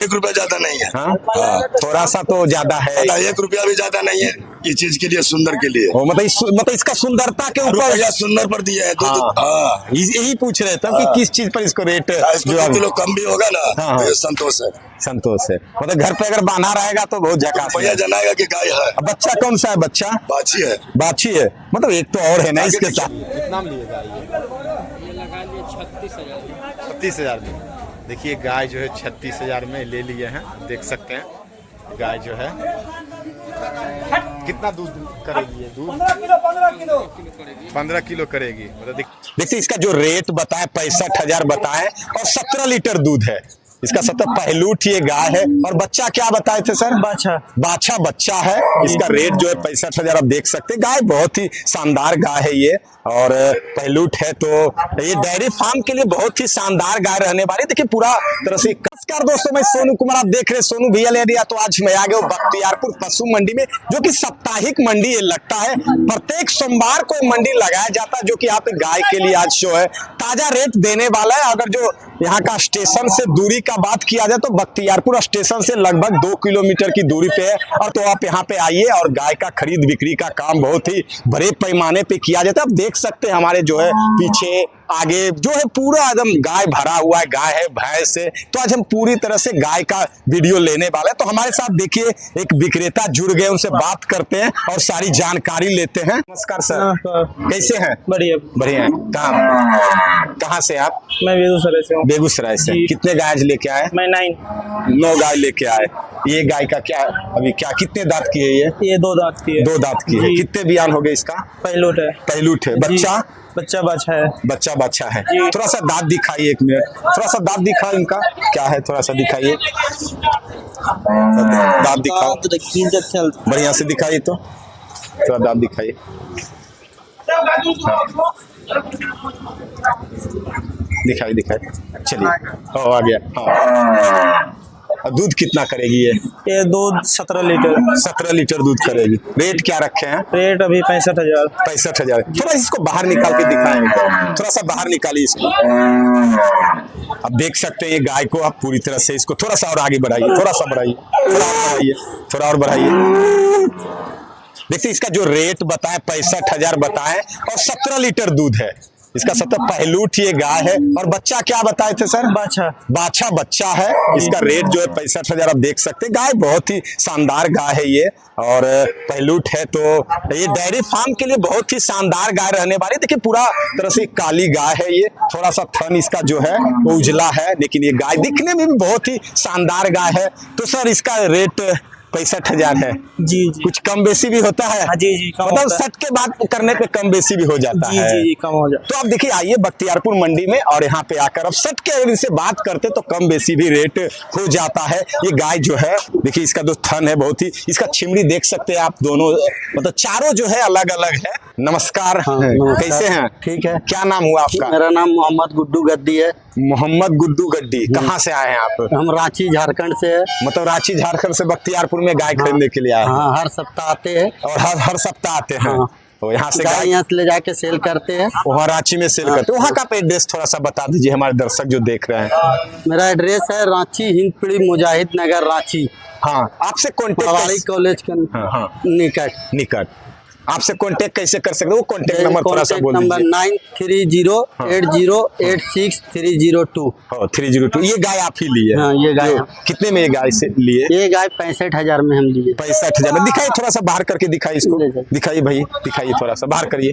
1 रुपया ज्यादा नहीं है। हाँ, थोड़ा सा तो ज्यादा है। 1 रुपया भी ज्यादा नहीं है ये चीज के लिए, सुंदर के लिए। मतलब इसका सुंदरता के ऊपर रुपया सुंदर पर दिया है। हाँ, यही पूछ रहे थे कि किस चीज पर इसको रेट जो 2 किलो कम भी होगा ना, हाँ, तो ये संतोष है। संतोष है। मतलब घर पे अगर बांधा रहेगा तो बहुत झकास भैया जनाएगा कि गाय है। बच्चा कौन सा है? बच्चा बाछी है। बाछी है, मतलब एक तो और है ना इसके साथ। कितना लिएगा ये लगा लिए 36,000। 36,000 में। देखिए गाय जो है 36,000 में ले लिए हैं, देख सकते हैं। गाय जो है कितना दूध करेगी? ये दूध 15 किलो करेगी। मतलब देखिए इसका जो रेट बताए 65,000 बताए और 17 लीटर दूध है इसका। 17 पहलूठ ये गाय है। और बच्चा क्या बताए थे सर? बाछा बच्चा है। इसका रेट जो है 65,000 आप देख सकते हैं। गाय बहुत ही शानदार गाय है ये, और पहलूठ है, तो ये डेयरी फार्म के लिए बहुत ही शानदार गाय रहने वाली। देखिए पूरा तरह से। नमस्कार दोस्तों, मैं सोनू कुमार, आप देख रहे सोनू भैया ले दिया। तो आज मैं आ गया बख्तियारपुर पशु मंडी में, जो कि साप्ताहिक मंडी ये लगता है। प्रत्येक सोमवार को मंडी लगाया जाता है, जो कि यहाँ पे गाय के लिए आज जो है ताजा रेट देने वाला है। अगर जो यहाँ का स्टेशन से दूरी का बात किया जाए तो बख्तियारपुर स्टेशन से लगभग 2 किलोमीटर की दूरी पे है। और तो आप यहाँ पे आइए, और गाय का खरीद बिक्री का काम बहुत ही बड़े पैमाने पे किया जाता है। आप देख सकते हैं हमारे जो है पीछे आगे जो है पूरा एकदम गाय भरा हुआ है। गाय है, भैंस है। तो आज हम पूरी तरह से गाय का वीडियो लेने वाले हैं। तो हमारे साथ देखिए एक विक्रेता जुड़ गए, उनसे बात करते हैं और सारी जानकारी लेते हैं। नमस्कार सर, कैसे हैं? बढ़िया बढ़िया है। कहाँ से आप? मैं बेगूसराय से हूँ। बेगूसराय से। कितने गाय लेके आए? मैं 9 गाय लेके आए। ये गाय का क्या अभी क्या कितने दांत की है? ये 2 दांत की है। 2 दांत की है। कितने बियान हो गए इसका? पहलूट है। पहलूट है। बच्चा बाछा है। बच्चा बाछा है। थोड़ा सा दांत दिखाइए, 1 मिनट थोड़ा सा दांत दिखाओ। इनका क्या है, थोड़ा सा दिखाइए। दांत दिखाओ, बढ़िया से दिखाइए। तो थोड़ा दांत दिखाइए। दिखाइए। चलिए, आ गया। हाँ, दूध कितना करेगी ये? ये दूध 17 लीटर। 17 लीटर दूध करेगी। रेट क्या रखे हैं? रेट अभी 65,000। 65,000। थोड़ा इसको बाहर निकाल के दिखाएंगे, थोड़ा सा बाहर निकालिए इसको। अब देख सकते हैं ये गाय को आप पूरी तरह से इसको थोड़ा सा और आगे बढ़ाइए, थोड़ा सा बढ़ाइए, थोड़ा और बढ़ाइए। देखिए इसका जो रेट बताए 65,000 बताए और 17 लीटर दूध है इसका। 17 पहलूठ ये गाय है। और बच्चा क्या बताए थे सर? बाछा बच्चा है। इसका रेट जो है 65,000 आप देख सकते हैं। गाय बहुत ही शानदार गाय है ये, और पहलूठ है, तो ये डेयरी फार्म के लिए बहुत ही शानदार गाय रहने वाली। देखिए पूरा तरह से काली गाय है ये। थोड़ा सा थन इसका जो है वो उजला है, लेकिन ये गाय दिखने में भी बहुत ही शानदार गाय है। तो सर इसका रेट 65,000 है। जी। कुछ कम बेसी भी होता है? जी मतलब 60 के बाद करने पे कम बेसी भी हो जाता है। जी कम हो जाता। तो आप देखिए आइए बख्तियारपुर मंडी में, और यहाँ पे आकर अब 60 के अगर इनसे बात करते तो कम बेसी भी रेट हो जाता है। ये गाय जो है देखिए इसका जो थन है बहुत ही, इसका छिमड़ी देख सकते हैं आप। दोनों मतलब चारों जो है अलग अलग है। नमस्कार। कैसे हैं? ठीक है। क्या नाम हुआ आपका? मेरा नाम मोहम्मद गुड्डू गद्दी है। मोहम्मद गुड्डू गड्डी। कहाँ से आए हैं आप? हम रांची झारखंड से है। मतलब रांची झारखंड से बख्तियारपुर में गाय खरीदने के लिए आए? हाँ, हर सप्ताह आते हैं। और हर सप्ताह आते हैं? हाँ। तो यहाँ से गाय यहाँ से ले जाके सेल करते हैं। वहाँ रांची में सेल करते हैं। वहाँ का एड्रेस थोड़ा सा बता दीजिए हमारे दर्शक जो देख रहे हैं। मेरा एड्रेस है रांची हिंदपीढ़ी मुजाहिद नगर रांची। हाँ, आपसे कॉन्टेक्ट कॉलेज के निकट आपसे कांटेक्ट कैसे कर सकते हैं? वो कांटेक्ट नंबर थोड़ा सा बोल दीजिए। 9308086302। 302। ये गाय आप ही लिए? हाँ, ये गाय। कितने में ये गाय से लिए? ये गाय 65,000 में हम लिए। 65,000 में। दिखाइए, थोड़ा सा बाहर करके दिखाइए इसको। दिखाइए भाई, दिखाइए, थोड़ा सा बाहर करिए।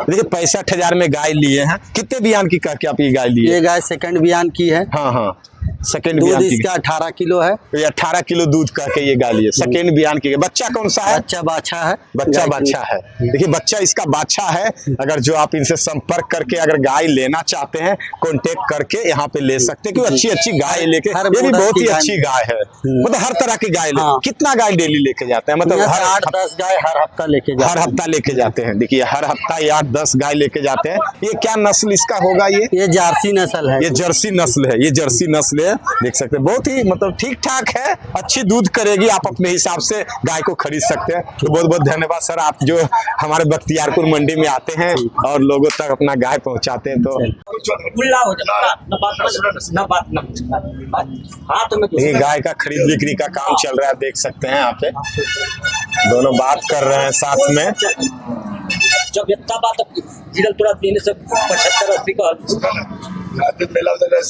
देखिए 65,000 में गाय लिए हैं। कितने बियान की करके आप ये गाय लिए? ये गाय सेकंड बियान की है। हाँ, सेकंड दूध बियान की। इसका 18 किलो है। ये 18 किलो दूध करके ये गाय लिए, सेकंड बियान की। बच्चा कौन सा है? बच्चा बाछा है। बच्चा बाछा है। देखिए बच्चा इसका बाछा है। अगर जो आप इनसे संपर्क करके अगर गाय लेना चाहते हैं, कांटेक्ट करके यहाँ पे ले सकते हैं। क्योंकि अच्छी गाय लेके, ये भी बहुत ही अच्छी गाय है। मतलब हर तरह की गाय। कितना गाय डेली लेके जाते हैं? मतलब हर 8-10 गाय हर हफ्ता लेके जाते हैं। हर हफ्ता लेके जाते हैं। देखिए हर हफ्ता 8-10 गाय लेके जाते हैं। ये क्या नस्ल इसका होगा? ये जर्सी नस्ल है। ये जर्सी नस्ल है। ये जर्सी नस्ल इसलिए देख सकते हैं बहुत ही मतलब ठीक ठाक है, अच्छी दूध करेगी। आप अपने हिसाब से गाय को खरीद सकते हैं। तो बहुत बहुत धन्यवाद सर, आप जो हमारे बख्तियारपुर मंडी में आते हैं और लोगों तक अपना गाय पहुंचाते हैं। तो ये गाय का खरीद बिक्री का काम चल रहा है, देख सकते हैं यहाँ पे दोनों बात कर रहे हैं साथ में। जब इतना बात गिरल तोड़ा देने से 75-80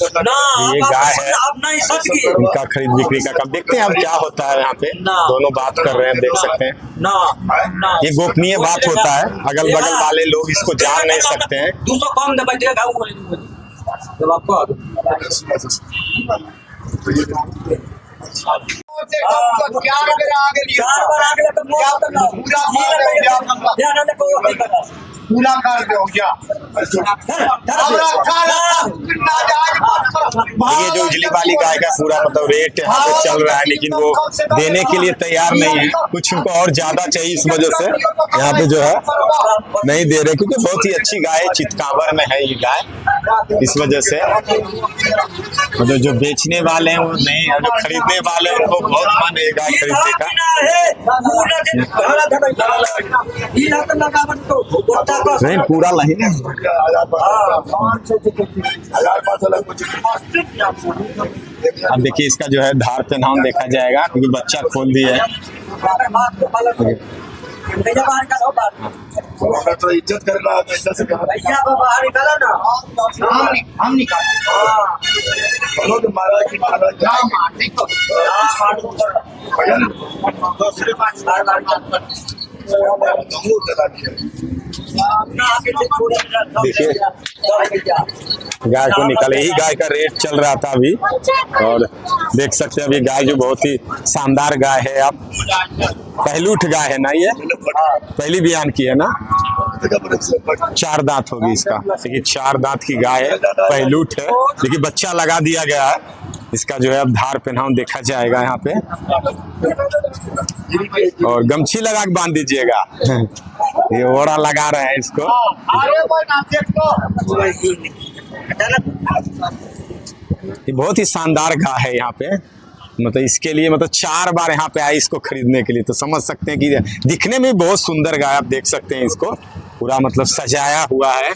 का ना ये गाय है, अब नहीं सकी इनका खरीद बिक्री का काम देखते हैं अब क्या होता है। यहाँ पे दोनों बात कर रहे हैं, देख सकते हैं। ना ना ये गोपनीय बात होता है, अगल बगल वाले लोग इसको जान नहीं सकते हैं। 200 कम दे बैठेगा गाँव जब आपको पूरा कर दो क्या ये जो उजली वाली गाय का पूरा मतलब रेट यहाँ पे चल रहा है, लेकिन वो देने के लिए तैयार नहीं है। कुछ उनको और ज्यादा चाहिए, इस वजह से यहाँ पे जो है नहीं दे रहे, क्योंकि बहुत ही अच्छी गाय है, चितकावर में है ये गाय। इस वजह से मतलब जो बेचने वाले हैं वो नहीं, और जो खरीदने वाले हैं उनको बहुत मन है गाय खरीदने का। नहीं पूरा नहीं है। अब देखिए इसका जो है धार पे नाम देखा जाएगा, क्योंकि बच्चा खोल दिया है। तो इज्जत करना भैया को बाहर निकाला ना हम निकाल महाराज की महाराज देखिए गाय को निकाले, यही गाय का रेट चल रहा था अभी। और देख सकते हैं अभी गाय जो बहुत ही शानदार गाय है। आप पहलूठ गाय है ना, ये पहली बयान की है ना। 4 दांत होगी इसका, देखिए 4 दांत की गाय है, पहलूठ है। देखिए बच्चा लगा दिया गया है, इसका जो है अब धार पहनाव देखा जाएगा यहाँ पे, और गमछी लगा के बांध दीजिएगा। ये ओड़ा लगा रहे हैं इसको। ये बहुत ही शानदार गाय है यहाँ पे, मतलब इसके लिए मतलब 4 बार यहाँ पे आए इसको खरीदने के लिए। तो समझ सकते हैं कि दिखने में बहुत सुंदर गाय, आप देख सकते हैं इसको पूरा मतलब सजाया हुआ है।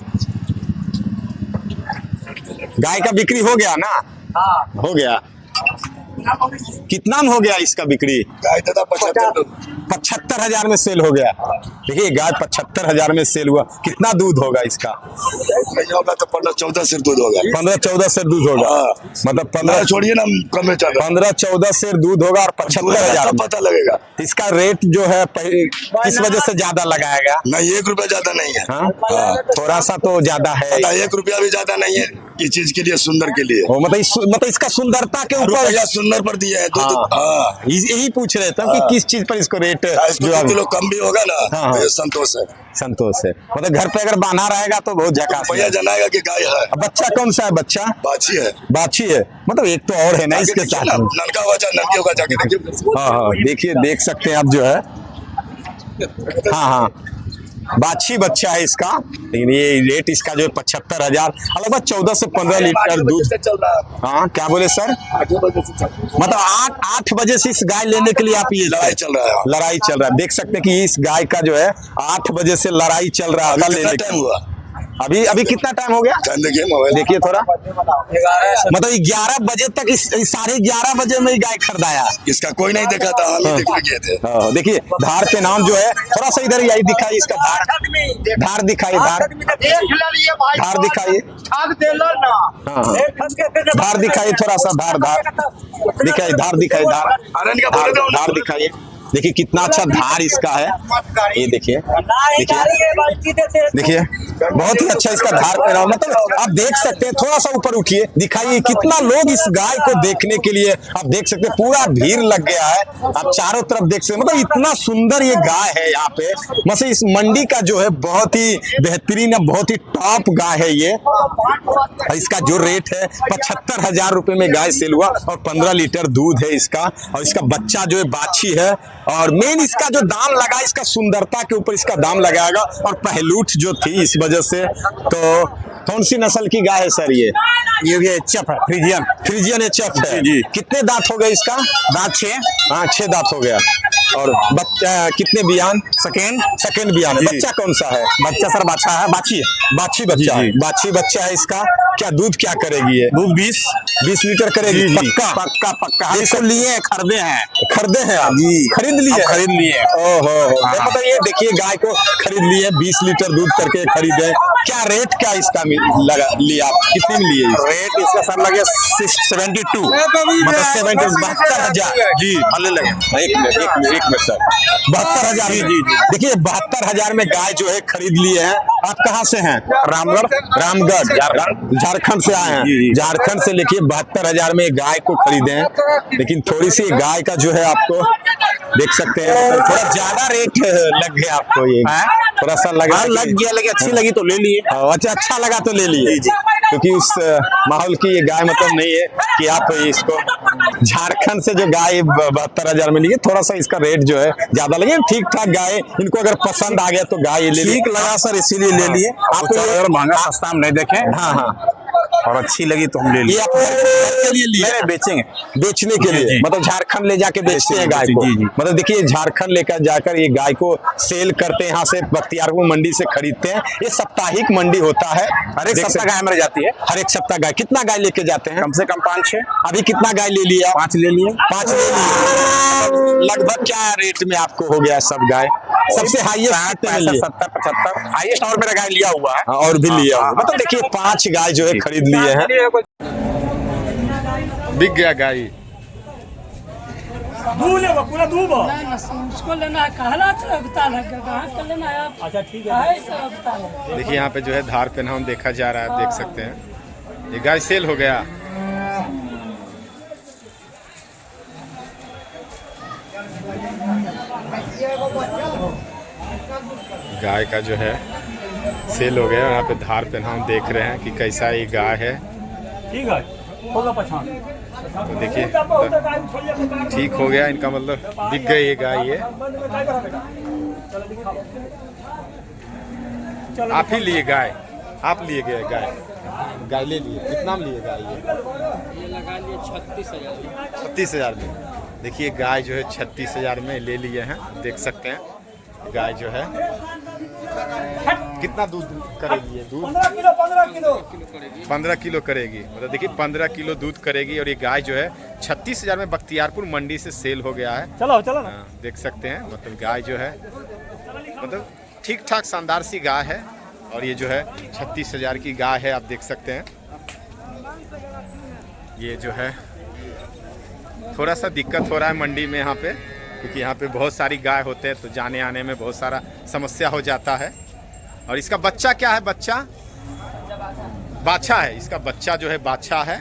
गाय का बिक्री हो गया ना? हो गया। कितना में हो गया इसका बिक्री? गाय दादा 75,000 में सेल हो गया। देखिए गाय 75,000 में सेल हुआ। कितना दूध होगा इसका? नहीं होगा तो 15-14 से दूध होगा। 15-14 से दूध होगा, मतलब 15 छोड़िए ना, कम में चल 15-14 से दूध होगा और 75,000 पता लगेगा। इसका रेट जो है किस वजह से ज्यादा लगाया गया? नहीं 1 रुपया ज्यादा नहीं है। हाँ, थोड़ा सा तो ज्यादा है। 1 रुपया भी ज्यादा नहीं है इस चीज के लिए, सुंदर के लिए। मतलब इसका सुंदरता के ऊपर सुंदर पर दिया है। हाँ, यही पूछ रहे थे कि किस चीज पर इसको रेट जो 2 किलो कम भी होगा ना। हाँ, तो ये संतोष है। संतोष है, मतलब घर पे अगर बांधा रहेगा तो बहुत झकास भैया जनाएगा कि गाय है। बच्चा कौन सा है? बच्चा बाछी है। बाछी है, मतलब एक तो और है ना इसके साथ। नलका हुआ चाहे नलके होगा, जाके देखिए। हाँ, देखिए देख सकते हैं आप जो है। हाँ, बाछी बच्चा है इसका, लेकिन ये रेट इसका जो है 75,000, लगभग 14 से 15 लीटर दूध चल रहा है। हाँ, क्या बोले सर? 8 बजे से मतलब 8 बजे से इस गाय लेने के लिए आप ये लड़ाई चल रहा है। लड़ाई चल रहा है। देख सकते हैं कि इस गाय का जो है 8 बजे से लड़ाई चल रहा है लेने टाइम हुआ। अभी कितना टाइम हो गया? देखिए मोबाइल देखिए थोड़ा, मतलब 11 बजे तक 11:30 बजे में गाय खरीदाया। इसका कोई नहीं देखा था, हम देखने गए थे। देखिए धार पे नाम जो है, थोड़ा सा इधर यही दिखाइए, इसका धार दिखाइए, धार दिखाइए। धार दिखाइए थोड़ा सा, धार दिखाइए, धार दिखाइए, धार दिखाइए। देखिए कितना अच्छा धार इसका है, ये देखिए देखिए बहुत ही अच्छा इसका धार पे, मतलब आप देख सकते हैं। थोड़ा सा ऊपर उठिए, दिखाइए कितना लोग इस गाय को देखने के लिए, आप देख सकते हैं पूरा भीड़ लग गया है। आप चारों तरफ देख सकते हैं, मतलब इतना सुंदर ये गाय है यहाँ पे। मतलब इस मंडी का जो है बहुत ही बेहतरीन, बहुत ही टॉप गाय है ये। इसका जो रेट है 75,000 रुपए में गाय सेल हुआ, और 15 लीटर दूध है इसका। और इसका बच्चा जो है बाछी है, और मेन इसका जो दाम लगा, इसका सुंदरता के ऊपर इसका दाम लगाएगा, और पहलूठ जो थी इस वजह से। तो कौन सी नस्ल की गाय है सर ये एचएफ है, फ्रीजियन। फ्रीजियन एचएफ है। जी। कितने दांत हो गए इसका? दांत 6। हाँ 6 दांत हो गया। और बच्चा कितने बियान? सेकेंड बियान है। जी। बच्चा कौन सा है? बच्चा सर बाछा है, बाछी है। बाछी बच्चा जी, है। जी। बाछी बच्चा है इसका। क्या दूध क्या करेगी ये? दूध 20 लीटर करेगी? जी, जी। पक्का पक्का हम इसको लिए हैं, खरीदे हैं। खरीदे हैं आप? जी। खरीद लिए? अब खरीद लिए। ओहो। हाँ। मतलब ये देखिए गाय को खरीद लिए, 20 लीटर दूध करके खरीदे। क्या रेट क्या इसका लगा लिया आप? कितने में लिए? रेट इसका सर लगे 72, मतलब 72,000। जी भले लगे। एक मिनट सर, 72,000। जी, जी, जी। देखिए 72,000 में गाय जो है खरीद लिए हैं। आप कहाँ से हैं? रामगढ़ झारखंड से आए हैं। जी, जी। झारखंड से लेके 72,000 में गाय को खरीदे हैं। लेकिन थोड़ी सी गाय का जो है आपको देख सकते हैं थोड़ा ज्यादा रेट लग गया आपको। ये थोड़ा सा लगा, लग गया, लेकिन अच्छी लगी तो ले लिए। अच्छा लगा तो ले लिए। क्योंकि उस माहौल की ये गाय मतलब नहीं है कि आप इसको झारखंड से जो गाय 72,000 में लिए, थोड़ा सा इसका रेट जो है ज्यादा लगे। ठीक ठाक गाय, इनको अगर पसंद आ गया तो गाय ले ठीक लगा सर, इसीलिए ले लिए। आपको अगर महंगा सस्ता हम नहीं देखें, हाँ और अच्छी लगी तो हम ले ये लिए। आप घर के लिए लिए? नहीं, बेचेंगे। बेचने के लिए? जी। मतलब झारखंड ले जाके बेचते हैं गाय को? जी, जी। मतलब देखिए झारखंड लेकर जाकर ये गाय को सेल करते हैं, यहाँ से बख्तियारपुर मंडी से खरीदते हैं। ये साप्ताहिक मंडी होता है। हर एक सप्ताह गाय हमारे जाती है। हर एक सप्ताह गाय। कितना गाय लेके जाते हैं? कम से कम 5-6। अभी कितना गाय ले लिया? 5 ले लिए। 5 ले लिए। लगभग क्या रेट में आपको हो गया सब गाय? सबसे हाईएस्ट 65, 70, 75 हाईएस्ट। और मेरा गाय लिया हुआ है। और भी लिया हुआ। मतलब देखिए 5 गाय जो है खरीद लिए हैं। बिक गया गाय। उसको लेना है, कहना उगताल है, कहाँ कर लेना है आप? अच्छा ठीक है, उगताल है। देखिए यहाँ पे जो है धार पे नाम देखा जा रहा है, आप देख सकते हैं। ये गाय सेल हो गया। गाय का जो है सेल हो गया। और यहाँ पे धार पे हम देख रहे हैं कि कैसा ये गाय है। ठीक है, होगा पछान। तो देखिए ठीक हो गया, इनका मतलब बिक गई ये गाय। ये आप ही लिए गाय? आप लिए गए गाय ले लिए? कितना में लिए गाय? ये लगा लिए 36,000। 36,000 में। देखिए गाय जो है 36,000 में ले लिए हैं, देख सकते हैं। गाय जो है कितना दूध करेगी ये? दूध 15 किलो करेगी। मतलब देखिए 15 किलो दूध करेगी। और ये गाय जो है 36,000 में बख्तियारपुर मंडी से सेल हो गया है। चलो ना। देख सकते हैं। मतलब गाय जो है मतलब ठीक ठाक शानदार सी गाय है। और ये जो है 36,000 की गाय है, आप देख सकते हैं। ये जो है थोड़ा सा दिक्कत हो रहा है मंडी में यहाँ पे, क्योंकि यहाँ पे बहुत सारी गाय होते हैं तो जाने आने में बहुत सारा समस्या हो जाता है। और इसका बच्चा क्या है? बाछा है। इसका बच्चा जो है बाछा है।